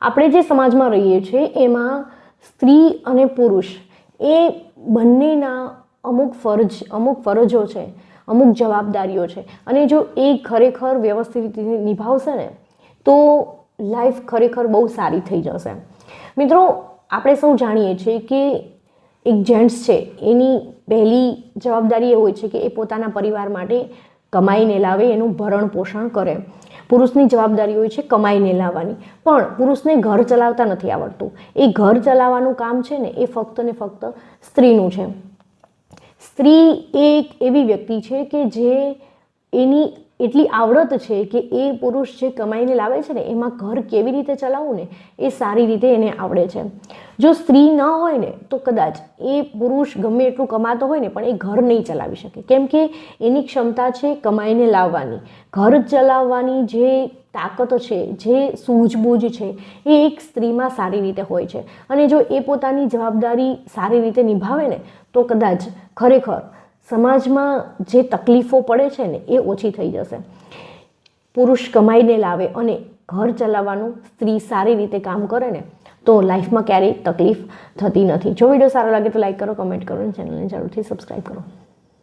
આપણે જે સમાજમાં રહીએ છીએ એમાં સ્ત્રી અને પુરુષ એ બંનેના અમુક ફરજો છે, અમુક જવાબદારીઓ છે, અને જો એ ખરેખર વ્યવસ્થિત રીતે નિભાવશે ને તો લાઈફ ખરેખર બહુ સારી થઈ જશે. મિત્રો, આપણે સૌ જાણીએ છીએ કે એક જેન્ટ્સ છે એની પહેલી જવાબદારી એ હોય છે કે એ પોતાના પરિવાર માટે કમાઈને લાવે, એનું ભરણ પોષણ કરે. પુરુષની જવાબદારી હોય છે કમાઈને લાવવાની, પણ પુરુષને ઘર ચલાવતા નથી આવડતું. એ ઘર ચલાવવાનું કામ છે ને એ ફક્ત ને ફક્ત સ્ત્રીનું છે. સ્ત્રી એક એવી વ્યક્તિ છે કે જે એની એટલી આવડત છે કે એ પુરુષ જે કમાઈને લાવે છે ને એમાં ઘર કેવી રીતે ચલાવવું ને એ સારી રીતે એને આવડે છે. જો સ્ત્રી ન હોય ને તો કદાચ એ પુરુષ ગમે એટલું કમાતો હોય ને પણ એ ઘર નહીં ચલાવી શકે, કેમ કે એની ક્ષમતા છે કમાઈને લાવવાની. ઘર ચલાવવાની જે તાકાત છે, જે સૂઝબૂઝ છે એ એક સ્ત્રીમાં સારી રીતે હોય છે. અને જો એ પોતાની જવાબદારી સારી રીતે નિભાવે ને તો કદાચ ખરેખર સમાજમાં જે તકલીફો પડે છે ને એ ઓછી થઈ જશે. પુરુષ કમાઈને લાવે અને ઘર ચલાવવાનું સ્ત્રી સારી રીતે કામ કરે ને તો લાઈફમાં ક્યારેય તકલીફ થતી નથી. જો વિડીયો સારો લાગે તો લાઈક કરો, કમેન્ટ કરો અને ચેનલને જરૂરથી સબસ્ક્રાઈબ કરો.